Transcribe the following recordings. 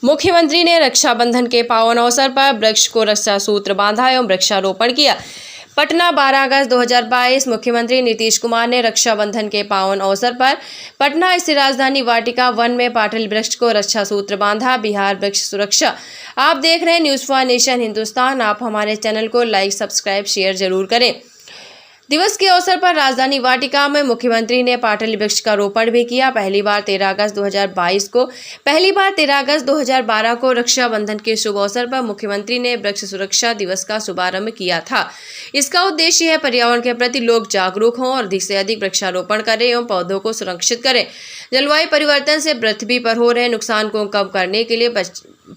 मुख्यमंत्री ने रक्षाबंधन के पावन अवसर पर वृक्ष को रक्षा सूत्र बांधा एवं वृक्षारोपण किया। पटना 12 अगस्त 2022 मुख्यमंत्री नीतीश कुमार ने रक्षाबंधन के पावन अवसर पर पटना स्थित राजधानी वाटिका वन में पाटल वृक्ष को रक्षा सूत्र बांधा। बिहार वृक्ष सुरक्षा। आप देख रहे हैं न्यूज़ फॉर नेशन हिंदुस्तान। आप हमारे चैनल को लाइक, सब्सक्राइब, शेयर जरूर करें। दिवस के अवसर पर राजधानी वाटिका में मुख्यमंत्री ने पाटल वृक्ष का रोपण भी किया। पहली बार 13 अगस्त 2012 को रक्षाबंधन के शुभ अवसर पर मुख्यमंत्री ने वृक्ष सुरक्षा दिवस का शुभारंभ किया था। इसका उद्देश्य है पर्यावरण के प्रति लोग जागरूक हों और अधिक से अधिक वृक्षारोपण करें एवं पौधों को सुरक्षित करें। जलवायु परिवर्तन से पृथ्वी पर हो रहे नुकसान को कम करने के लिए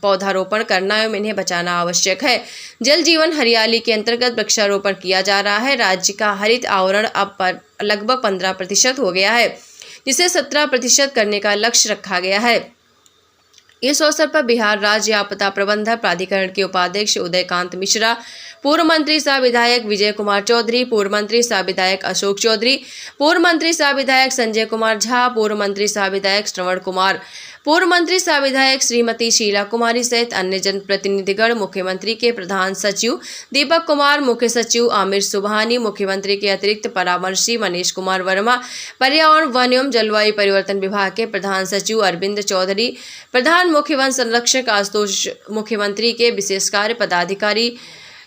पौधारोपण करना एवं इन्हें बचाना आवश्यक है। जल जीवन हरियाली के अंतर्गत वृक्षारोपण किया जा रहा है। राज्य का हरित आवरण अब लगभग 15% हो गया है, जिसे 17% करने का लक्ष्य रखा गया है। इस अवसर पर बिहार राज्य आपदा प्रबंधन प्राधिकरण के उपाध्यक्ष उदयकांत मिश्रा, पूर्व मंत्री सह विधायक विजय कुमार चौधरी, पूर्व मंत्री सह विधायक अशोक चौधरी, पूर्व मंत्री सह विधायक संजय कुमार झा, पूर्व मंत्री सह विधायक श्रवण कुमार, पूर्व मंत्री सह विधायक श्रीमती शीला कुमारी सहित अन्य जनप्रतिनिधिगण, मुख्यमंत्री के प्रधान सचिव दीपक कुमार, मुख्य सचिव आमिर सुबहानी, मुख्यमंत्री के अतिरिक्त परामर्शी मनीष कुमार वर्मा, पर्यावरण वन एवं जलवायु परिवर्तन विभाग के प्रधान सचिव अरविंद चौधरी, प्रधान मुख्य वन संरक्षक आशुतोष, मुख्यमंत्री के विशेष कार्य पदाधिकारी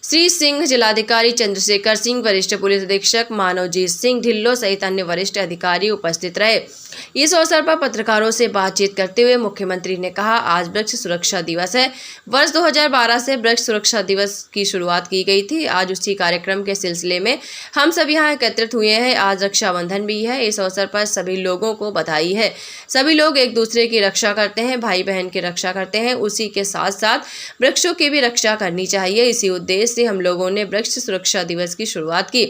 श्री सिंह, जिलाधिकारी चंद्रशेखर सिंह, वरिष्ठ पुलिस अधीक्षक मानवजीत सिंह ढिल्लो सहित अन्य वरिष्ठ अधिकारी उपस्थित रहे। इस अवसर पर पत्रकारों से बातचीत करते हुए मुख्यमंत्री ने कहा, आज वृक्ष सुरक्षा दिवस है। वर्ष 2012 से वृक्ष सुरक्षा दिवस की शुरुआत की गई थी। आज उसी कार्यक्रम के सिलसिले में हम सब यहाँ एकत्रित हुए हैं। आज रक्षाबंधन भी है। इस अवसर पर सभी लोगों को बधाई है। सभी लोग एक दूसरे की रक्षा करते हैं, भाई बहन की रक्षा करते हैं। उसी के साथ साथ वृक्षों की भी रक्षा करनी चाहिए। इसी उद्देश्य से हम लोगों ने वृक्ष सुरक्षा दिवस की शुरुआत की।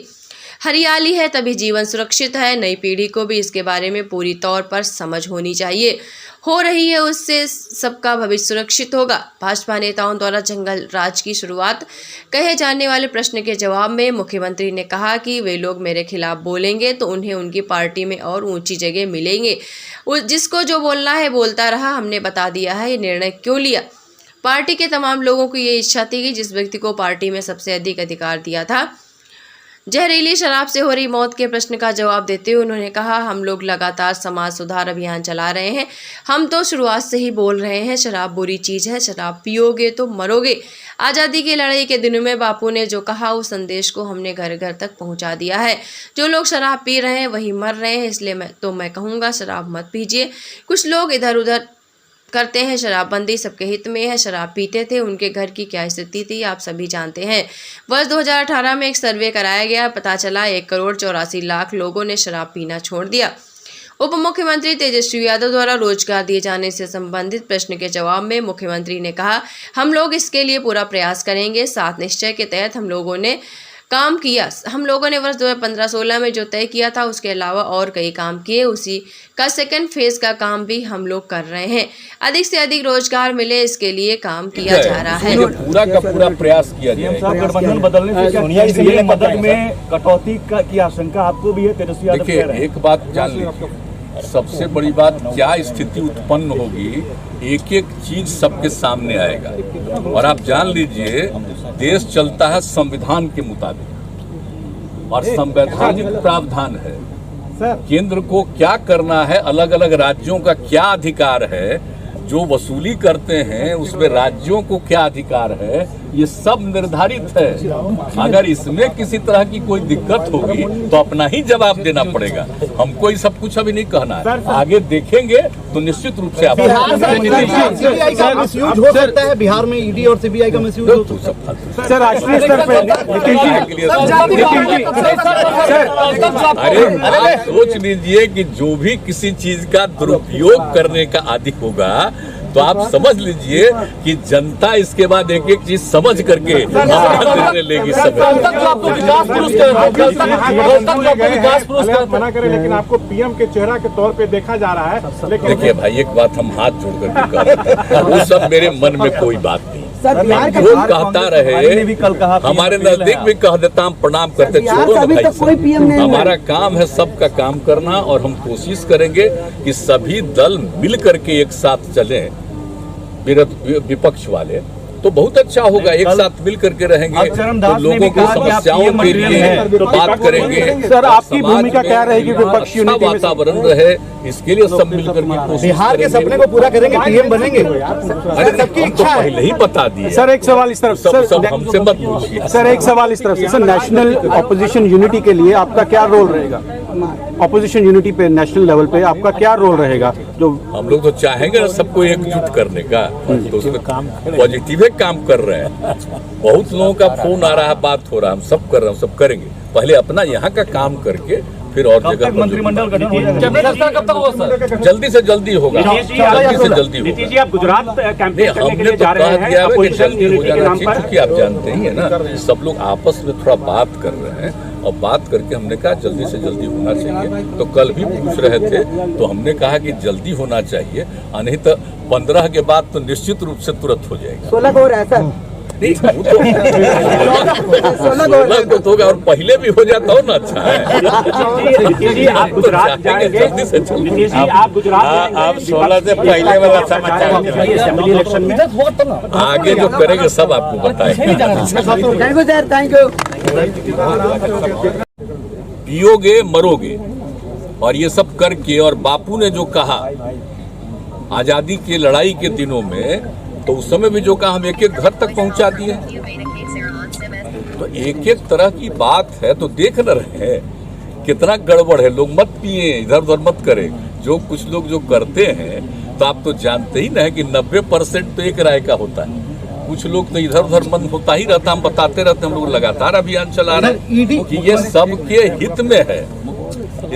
हरियाली है तभी जीवन सुरक्षित है। नई पीढ़ी को भी इसके बारे में पूरी तौर पर समझ होनी चाहिए। हो रही है, उससे सबका भविष्य सुरक्षित होगा। भाजपा नेताओं द्वारा जंगल राज की शुरुआत कहे जाने वाले प्रश्न के जवाब में मुख्यमंत्री ने कहा कि वे लोग मेरे खिलाफ बोलेंगे तो उन्हें उनकी पार्टी में और ऊंची जगह मिलेंगे। जिसको जो बोलना है बोलता रहा। हमने बता दिया है ये निर्णय क्यों लिया। पार्टी के तमाम लोगों की ये इच्छा थी कि जिस व्यक्ति को पार्टी में सबसे अधिक अधिकार दिया था। जहरीली शराब से हो रही मौत के प्रश्न का जवाब देते हुए उन्होंने कहा, हम लोग लगातार समाज सुधार अभियान चला रहे हैं। हम तो शुरुआत से ही बोल रहे हैं शराब बुरी चीज़ है, शराब पियोगे तो मरोगे। आज़ादी की लड़ाई के दिनों में बापू ने जो कहा उस संदेश को हमने घर घर तक पहुंचा दिया है। जो लोग शराब पी रहे हैं वही मर रहे हैं, इसलिए मैं कहूँगा शराब मत पीजिए। कुछ लोग इधर उधर करते हैं। शराबबंदी सबके हित में है। शराब पीते थे, उनके घर की क्या स्थिति थी आप सभी जानते हैं। वर्ष 2018 में एक सर्वे कराया गया, पता चला 1,84,00,000 लोगों ने शराब पीना छोड़ दिया। उप मुख्यमंत्री तेजस्वी यादव द्वारा रोजगार दिए जाने से संबंधित प्रश्न के जवाब में मुख्यमंत्री ने कहा, हम लोग इसके लिए पूरा प्रयास करेंगे। 7 निश्चय के तहत हम लोगों ने काम किया। हम लोगों ने वर्ष 2015-16 में जो तय किया था उसके अलावा और कई काम किए। उसी का सेकंड फेज का काम भी हम लोग कर रहे हैं। अधिक से अधिक रोजगार मिले इसके लिए काम किया जा रहा है। पूरा का पूरा प्रयास किया जाएगा। गठबंधन बदलने से सोनिया जी की मदद में कटौती की आशंका आपको भी है? तेजस्वी यादव कह रहे हैं। एक बात जान लीजिए, सबसे बड़ी बात क्या स्थिति उत्पन्न होगी, एक एक चीज सबके सामने आएगा। और आप जान लीजिए देश चलता है संविधान के मुताबिक और संवैधानिक प्रावधान है। केंद्र को क्या करना है, अलग अलग राज्यों का क्या अधिकार है, जो वसूली करते हैं उसमें राज्यों को क्या अधिकार है, ये सब निर्धारित है। अगर इसमें किसी तरह की कोई दिक्कत होगी तो अपना ही जवाब देना पड़ेगा। हमको ये सब कुछ अभी नहीं कहना है, आगे देखेंगे तो निश्चित रूप से सीबीआई का मिसयूज हो सकता है। बिहार में ईडी और सीबीआई का मिसयूज हो सकता है। सर राष्ट्रीय स्तर पर अरे आप सोच लीजिए कि जो भी किसी चीज का दुरुपयोग करने का आदि होगा तो आप समझ लीजिए कि जनता इसके बाद एक एक चीज समझ करके निर्णय लेगी। मना करें, लेकिन आपको पीएम के चेहरा के तौर पे देखा जा रहा है। देखिए भाई, एक बात हम हाथ जोड़ करके कहते हैं, वो सब मेरे मन में कोई बात नहीं। जो कहता रहे, हमारे नजदीक भी कह देता, हम प्रणाम करते, छोड़ो ना भाई। हमारा काम है सबका काम करना और हम कोशिश करेंगे कि सभी दल मिल करके एक साथ चलें विपक्ष वाले, तो बहुत अच्छा होगा। एक साथ मिल करके रहेंगे तो लोगों की समस्याओं के लिए बात करेंगे। सर, आपकी भूमिका क्या रहेगी विपक्ष यूनिटी में? वातावरण रहे, इसके लिए सब मिल करके कोशिश बिहार के सपने को पूरा करेंगे, पीएम बनेंगे। अरे सबकी इच्छा है, पहले ही बता दिए। सर एक सवाल इस तरफ, सब हमसे मत पूछिए। सर एक सवाल इस तरफ से, सर नेशनल ऑपोजिशन यूनिटी के लिए आपका क्या रोल रहेगा? ऑपोजिशन यूनिटी पे नेशनल लेवल पे आपका क्या रोल रहेगा? जो हम लोग तो चाहेंगे ना सबको एकजुट करने का, तो उसमें पॉजिटिव काम कर रहे हैं। बहुत लोगों का फोन आ रहा है, बात हो रहा है, हम सब कर रहे हैं, सब करेंगे। पहले अपना यहाँ का काम करके फिर और जगह मंत्रिमंडल गठन हो जाएगा? कब तक होगा सर? जल्दी से जल्दी होगा, जल्दी से जल्दी होगा। नीतीश जी आप गुजरात कैंपेन करने के हमने लिए तो जा रहे कह हैं दिया है कि अपोजिशन जल्दी हो यूनिटी के जाना नाम चाहिए, पर। क्योंकि आप जानते ही है ना, सब लोग आपस में थोड़ा बात कर रहे हैं, और बात करके हमने कहा जल्दी से जल्दी होना चाहिए। तो कल भी पूछ रहे थे, तो हमने कहा कि जल्दी होना चाहिए, नहीं तो 15 के बाद तो निश्चित रूप से तुरंत हो जाएगा। 16 को हो रहा है सर। 16 को तो होगा, और पहले भी हो जाता हो ना, अच्छा है। नीतीश जी आप गुजरात जाएंगे, जल्दी से जल्दी। नीतीश जी आप गुजरात आप 16 से पहले वाला समाचार असेंबली इलेक्शन में आगे जो करेंगे सब आपको बताएंगे। Thank you sir, thank you. पियोगे मरोगे, और ये सब करके, और बापू ने जो कहा आजादी की लड़ाई के दिनों में, तो उस समय भी जो कहा हम एक एक घर तक पहुंचा दिए। तो एक एक तरह की बात है, तो देख न रहे हैं कितना गड़बड़ है। लोग मत पिए, इधर उधर मत करें। जो कुछ लोग जो करते हैं, तो आप तो जानते ही ना है कि 90% तो एक राय का होता है। कुछ लोग तो इधर उधर मन होता ही रहता, हम बताते रहते, हम लोग लगातार अभियान चला रहे हैं कि ये सबके हित में है,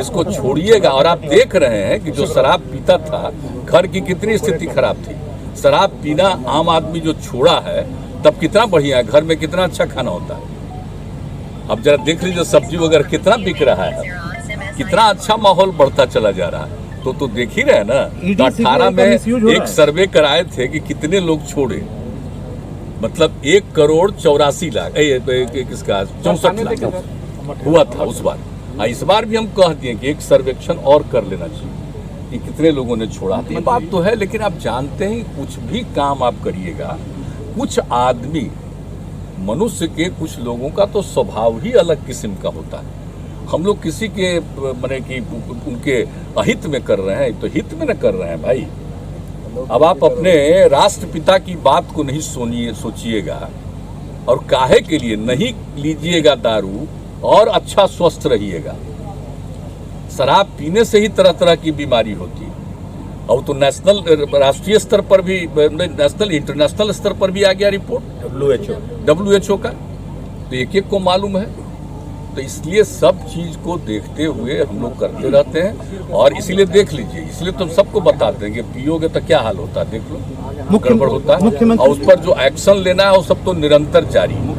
इसको छोड़िएगा। और आप देख रहे हैं कि जो शराब पीता था, घर की कितनी स्थिति खराब थी। शराब पीना आम आदमी जो छोड़ा है, तब कितना बढ़िया है, घर में कितना अच्छा खाना होता है। अब जरा देख लीजिए सब्जी वगैरह कितना बिक रहा है, कितना अच्छा माहौल बढ़ता चला जा रहा है। तो देख ही रहे ना। तो 18 में एक सर्वे कराए थे कि कितने लोग छोड़े, मतलब 1,84,00,000 किसका 64 लाख हुआ था उस बार। इस बार भी हम कह दिए कि एक सर्वेक्षण और कर लेना चाहिए कि कितने लोगों ने छोड़ा। तो ये बात तो है, लेकिन आप जानते हैं कुछ भी काम आप करिएगा, कुछ आदमी, मनुष्य के कुछ लोगों का तो स्वभाव ही अलग किस्म का होता है। हम लोग किसी के माने कि उनके अहित में कर रहे हैं, तो हित में न कर रहे हैं भाई। अब आप अपने राष्ट्रपिता की बात को नहीं सोचिएगा, और काहे के लिए नहीं लीजिएगा दारू, और अच्छा स्वस्थ रहिएगा। शराब पीने से ही तरह तरह की बीमारी होती है। और तो नेशनल, राष्ट्रीय स्तर पर भी, नेशनल इंटरनेशनल स्तर पर भी आ गया रिपोर्ट WHO का, तो एक एक को मालूम है। तो इसलिए सब चीज को देखते हुए हम लोग करते रहते हैं, और इसीलिए देख लीजिए, इसलिए तो हम सबको बताते हैं कि पियोगे तो क्या हाल होता है, देख लो गड़बड़ होता है। और उस पर जो एक्शन लेना है वो सब तो निरंतर जारी है।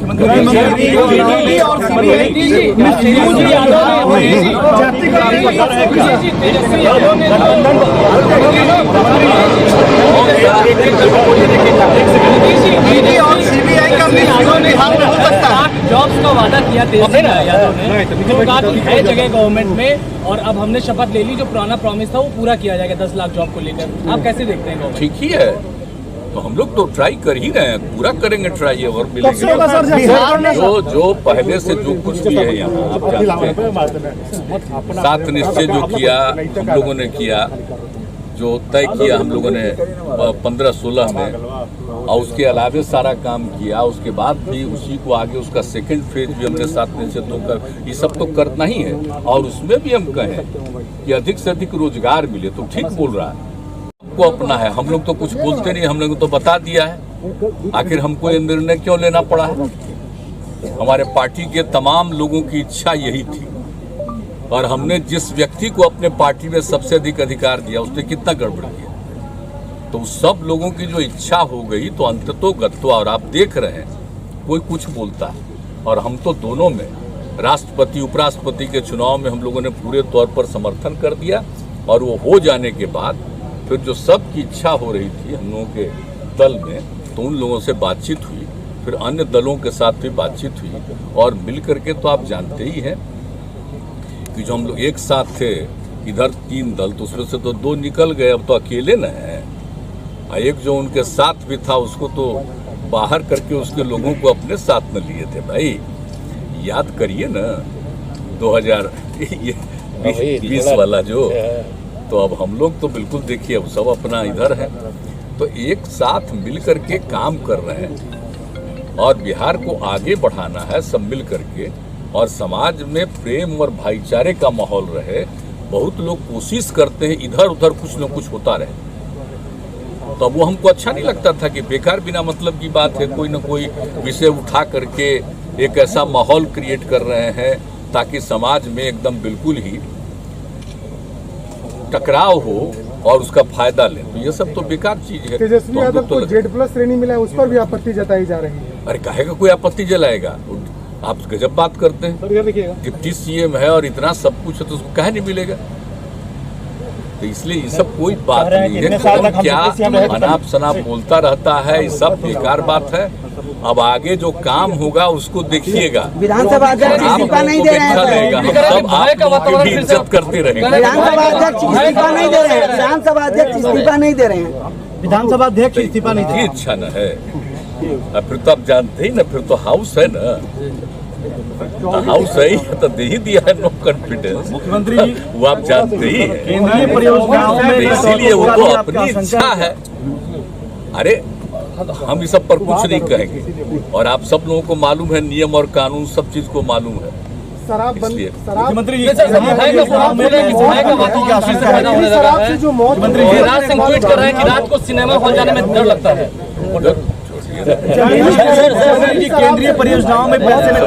जॉब्स का वादा किया तेजस्वी यादव ने, जो कहा कि है जगह गवर्नमेंट में, और अब हमने शपथ ले ली, जो पुराना प्रॉमिस था वो पूरा किया जाएगा 10 लाख जॉब को लेकर। आप कैसे देखते हैं? ठीक ही है, तो हम लोग तो ट्राई कर ही रहे हैं, पूरा करेंगे ट्राई, और मिलेंगे। जो पहले से जो कुछ भी है यहाँ, आप जानते हैं 7 निश्चय जो किया हम लोगों ने किया, जो तय किया हम लोगों ने 15-16 में, और उसके अलावे सारा काम किया। उसके बाद भी उसी को आगे उसका सेकंड फेज भी हमने 7 निश्चय तो ये सब तो करना ही है। और उसमें भी हम कहें कि अधिक से अधिक रोजगार मिले, तो ठीक बोल रहा है, को अपना है। हम लोग तो कुछ बोलते नहीं, हम लोग तो बता दिया है। आखिर हमको ये निर्णय क्यों लेना पड़ा है? हमारे पार्टी के तमाम लोगों की इच्छा यही थी, और हमने जिस व्यक्ति को अपने पार्टी में सबसे अधिक अधिकार दिया, उसने कितना गड़बड़ किया। तो सब लोगों की जो इच्छा हो गई, तो अंततोगत्वा, और आप देख रहे हैं कोई कुछ बोलता है, और हम तो दोनों में, राष्ट्रपति उपराष्ट्रपति के चुनाव में हम लोगों ने पूरे तौर पर समर्थन कर दिया। और वो हो जाने के बाद फिर जो सबकी इच्छा हो रही थी हम लोगों के दल में, तो उन लोगों से बातचीत हुई, फिर अन्य दलों के साथ भी बातचीत हुई, और मिल करके तो आप जानते ही हैं कि जो हम लोग एक साथ थे, इधर 3 दल, तो उसमें से तो 2 निकल गए, अब तो अकेले न हैं। एक जो उनके साथ भी था उसको तो बाहर करके उसके लोगों को अपने साथ में लिए थे। भाई याद करिए ना 2020 वाला जो, तो अब हम लोग तो बिल्कुल देखिए अब सब अपना इधर है, तो एक साथ मिल करके काम कर रहे हैं और बिहार को आगे बढ़ाना है सब मिल करके, और समाज में प्रेम और भाईचारे का माहौल रहे। बहुत लोग कोशिश करते हैं इधर उधर कुछ न कुछ होता रहे, तो वो हमको अच्छा नहीं लगता था कि बेकार बिना मतलब की बात है कोई ना कोई विषय उठा करके एक ऐसा माहौल क्रिएट कर रहे हैं ताकि समाज में एकदम बिल्कुल ही टकराव हो और उसका फायदा ले। तो ये सब तो बेकार चीज है। तेजस्वी तो यादव को Z+ श्रेणी मिला है, उस पर भी आपत्ति जताई जा रही है। अरे काहे का कोई आपत्ति जलाएगा? आप गजब बात करते हैं। डिप्टी CM है और इतना सब कुछ है तो उसको काहे नहीं मिलेगा? तो इसलिए ये सब कोई बात नहीं है। क्या अनाप शनाप बोलता रहता है, ये सब बेकार बात है। अब आगे जो काम होगा उसको देखिएगा। विधानसभा अध्यक्ष इस्तीफा नहीं दे रहे हैं। हम सब आप लोगों की भी इज्जत करते रहेंगे। विधानसभा अध्यक्ष इस्तीफा नहीं दे रहे हैं। विधानसभा अध्यक्ष इस्तीफा नहीं दे रहे हैं। विधानसभा अध्यक्ष इस्तीफा नहीं की इच्छा न है। फिर तो आप जानते ही ना, फिर तो हाउस है ना, हाउस है ही तो दे ही दिया है नो कॉन्फिडेंस। मुख्यमंत्री वो आप जानते ही हैं, केंद्रीय परियोजनाओं में इसीलिए वो तो अपनी इच्छा है। अरे हम इस सब पर कुछ नहीं कहेंगे, और आप सब लोगों को मालूम है नियम और कानून सब चीज को मालूम है। मुख्यमंत्री राज सिंह ट्वीट कर रहे हैं कि रात को सिनेमा हॉल जाने में डर लगता है। केंद्रीय परियोजनाओं में पैसे में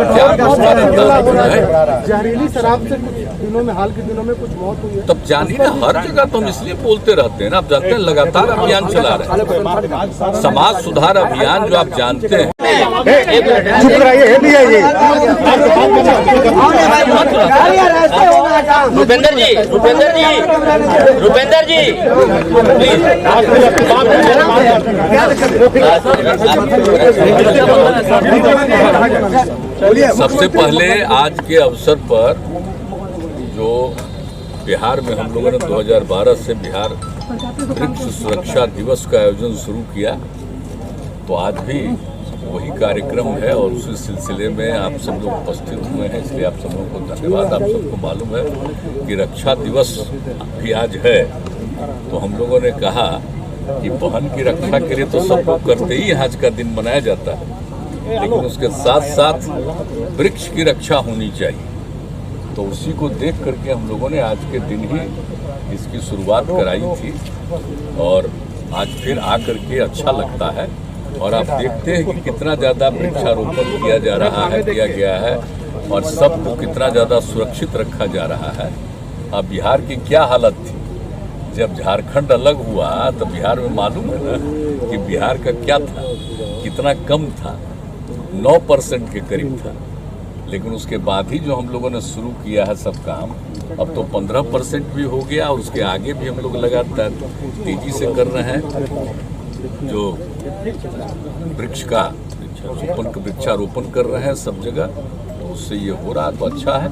जहरीली शराब से कुछ दिनों में, हाल के दिनों में कुछ मौत हुई है। तब जानिए ना, हर जगह तो हम इसलिए बोलते रहते हैं ना, आप जानते हैं लगातार अभियान चला रहे हैं, समाज सुधार अभियान जो आप जानते हैं। चुप रहिए, भूपेंद्र जी सबसे पहले आज के अवसर पर जो बिहार में हम लोगों ने 2012 से बिहार वृक्ष सुरक्षा दिवस का आयोजन शुरू किया, तो आज भी वही कार्यक्रम है और उसी सिलसिले में आप सब लोग उपस्थित हुए हैं, इसलिए आप सब लोगों को धन्यवाद। आप सबको मालूम है कि रक्षा दिवस भी आज है, तो हम लोगों ने कहा कि बहन की रक्षा के लिए तो सब लोग करते ही आज का दिन मनाया जाता है, लेकिन उसके साथ साथ वृक्ष की रक्षा होनी चाहिए। तो उसी को देख करके हम लोगों ने आज के दिन ही इसकी शुरुआत कराई थी, और आज फिर आकर के अच्छा लगता है। और आप देखते हैं कि कितना ज़्यादा वृक्षारोपण किया जा रहा है, किया गया है, और सबको कितना ज़्यादा सुरक्षित रखा जा रहा है। अब बिहार की क्या हालत थी जब झारखंड अलग हुआ, तो बिहार में मालूम है ना कि बिहार का क्या था, कितना कम था, 9% के करीब था। लेकिन उसके बाद ही जो हम लोगों ने शुरू किया है सब काम, अब तो 15% भी हो गया, और उसके आगे भी हम लोग लगातार तेजी से कर रहे हैं। जो वृक्षारोपण कर रहे हैं सब जगह, तो उससे ये हो रहा तो अच्छा है।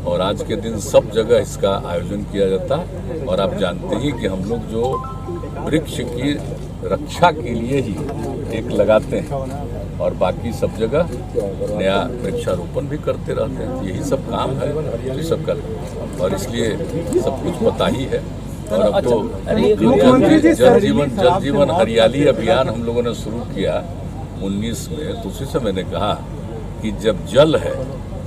और आज के दिन सब जगह इसका आयोजन किया जाता है, और आप जानते ही कि हम लोग जो वृक्ष की रक्षा के लिए ही एक लगाते हैं, और बाकी सब जगह नया वृक्षारोपण भी करते रहते हैं। यही सब काम है, ये सब कर, और इसलिए सब कुछ पता ही है। और अब तो जल जीवन हरियाली अभियान हम लोगों ने शुरू किया 19 में, तो उसी से मैंने कहा कि जब जल है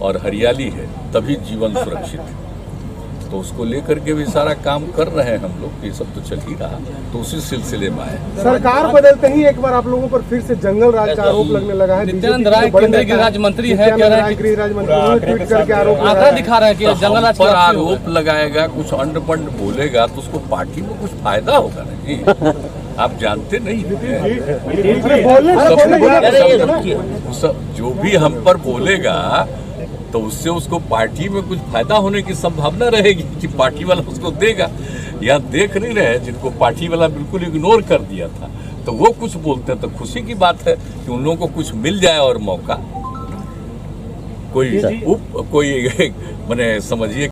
और हरियाली है तभी जीवन सुरक्षित है। तो उसको लेकर के भी सारा काम कर रहे हैं हम लोग, ये सब तो चल ही रहा, तो उसी सिलसिले में आए। सरकार बदलते ही एक बार आप लोगों पर फिर से जंगल राज का आरोप लगने लगा है। नित्यानंद राय केंद्रीय गृह राज्य मंत्री है, कह रहे हैं गृह राज्य मंत्री ट्वीट करके आरोप आंकड़ा दिखा रहे हैं कि जंगल राज पर आरोप लगाएगा, कुछ अंड-पंड बोलेगा तो उसको पार्टी में कुछ फायदा होगा ना जी। आप जानते नहीं हैं, जो भी हम पर बोलेगा तो उससे उसको पार्टी में कुछ फायदा होने की संभावना रहेगी कि पार्टी वाला उसको देगा। यहाँ देख नहीं रहे जिनको पार्टी वाला बिल्कुल इग्नोर कर दिया था, तो वो कुछ बोलते हैं, तो खुशी की बात है कि उन लोगों को कुछ मिल जाए और मौका कोई माने समझिए